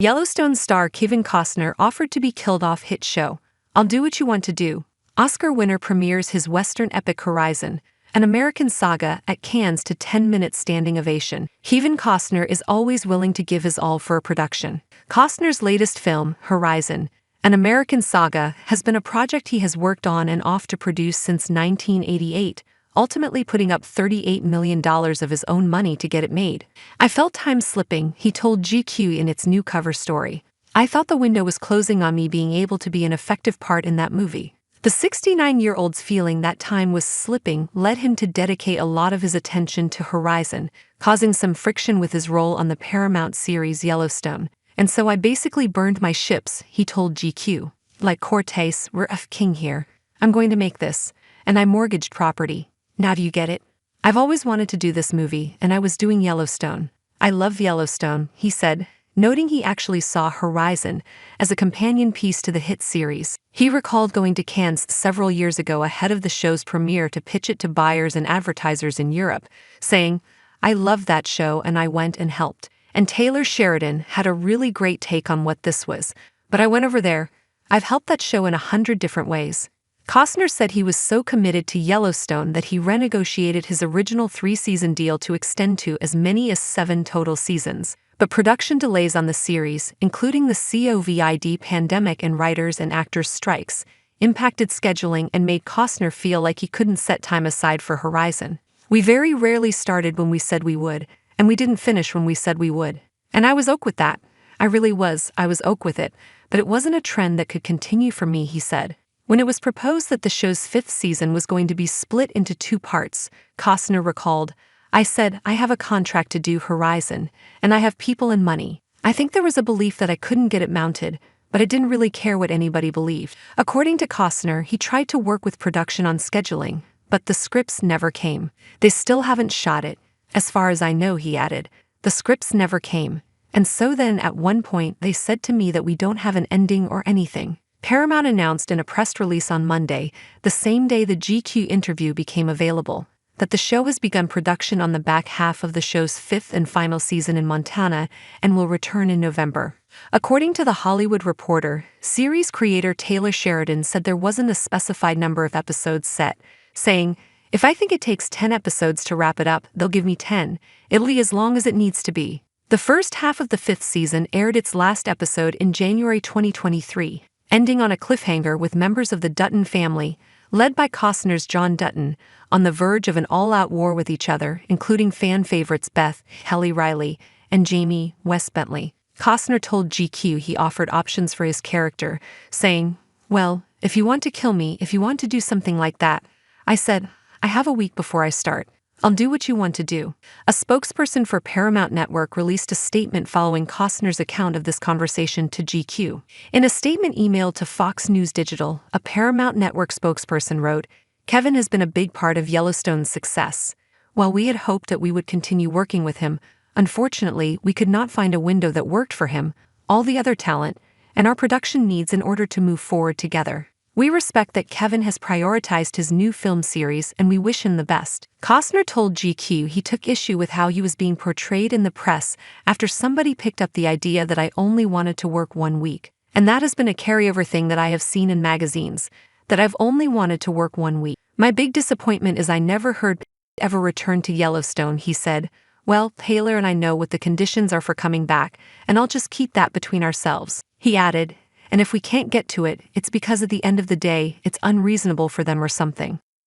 Yellowstone star Kevin Costner offered to be killed off hit show I'll Do What You Want to Do. Oscar winner premieres his Western epic Horizon, an American saga, at Cannes to 10-minute standing ovation. Kevin Costner is always willing to give his all for a production. Costner's latest film, Horizon, an American saga, has been a project he has worked on and off to produce since 1988, ultimately putting up $38 million of his own money to get it made. "I felt time slipping," he told GQ in its new cover story. "I thought the window was closing on me being able to be an effective part in that movie." The 69-year-old's feeling that time was slipping led him to dedicate a lot of his attention to Horizon, causing some friction with his role on the Paramount series Yellowstone. "And so I basically burned my ships," he told GQ. "Like Cortez, we're king here. I'm going to make this. And I mortgaged property. Now do you get it? I've always wanted to do this movie, and I was doing Yellowstone. I love Yellowstone," he said, noting he actually saw Horizon as a companion piece to the hit series. He recalled going to Cannes several years ago ahead of the show's premiere to pitch it to buyers and advertisers in Europe, saying, "I loved that show and I went and helped. And Taylor Sheridan had a really great take on what this was. But I went over there. I've helped that show in 100 different ways." Costner said he was so committed to Yellowstone that he renegotiated his original 3-season deal to extend to as many as 7 total seasons. But production delays on the series, including the COVID pandemic and writers' and actors' strikes, impacted scheduling and made Costner feel like he couldn't set time aside for Horizon. "We very rarely started when we said we would, and we didn't finish when we said we would. And I was oak with that. I really was, I was oak with it. But it wasn't a trend that could continue for me," he said. When it was proposed that the show's 5th season was going to be split into 2 parts, Costner recalled, "I said, I have a contract to do Horizon, and I have people and money. I think there was a belief that I couldn't get it mounted, but I didn't really care what anybody believed." According to Costner, he tried to work with production on scheduling, but the scripts never came. "They still haven't shot it. As far as I know," he added, "the scripts never came. And so then at one point they said to me that we don't have an ending or anything." Paramount announced in a press release on Monday, the same day the GQ interview became available, that the show has begun production on the back half of the show's 5th and final season in Montana and will return in November. According to The Hollywood Reporter, series creator Taylor Sheridan said there wasn't a specified number of episodes set, saying, "If I think it takes 10 episodes to wrap it up, they'll give me 10. It'll be as long as it needs to be." The first half of the 5th season aired its last episode in January 2023. Ending on a cliffhanger with members of the Dutton family, led by Costner's John Dutton, on the verge of an all-out war with each other, including fan favorites Beth, Helly Riley, and Jamie, Wes Bentley. Costner told GQ he offered options for his character, saying, "Well, if you want to kill me, if you want to do something like that," I said, "I have a week before I start. I'll do what you want to do." A spokesperson for Paramount Network released a statement following Costner's account of this conversation to GQ. In a statement emailed to Fox News Digital, a Paramount Network spokesperson wrote, "Kevin has been a big part of Yellowstone's success. While we had hoped that we would continue working with him, unfortunately, we could not find a window that worked for him, all the other talent, and our production needs in order to move forward together. We respect that Kevin has prioritized his new film series and we wish him the best." Costner told GQ he took issue with how he was being portrayed in the press after somebody picked up the idea that I only wanted to work 1 week. "And that has been a carryover thing that I have seen in magazines, that I've only wanted to work 1 week. My big disappointment is I never heard ever return to Yellowstone," he said. "Well, Taylor and I know what the conditions are for coming back, and I'll just keep that between ourselves." He added, "And if we can't get to it, it's because at the end of the day, it's unreasonable for them or something."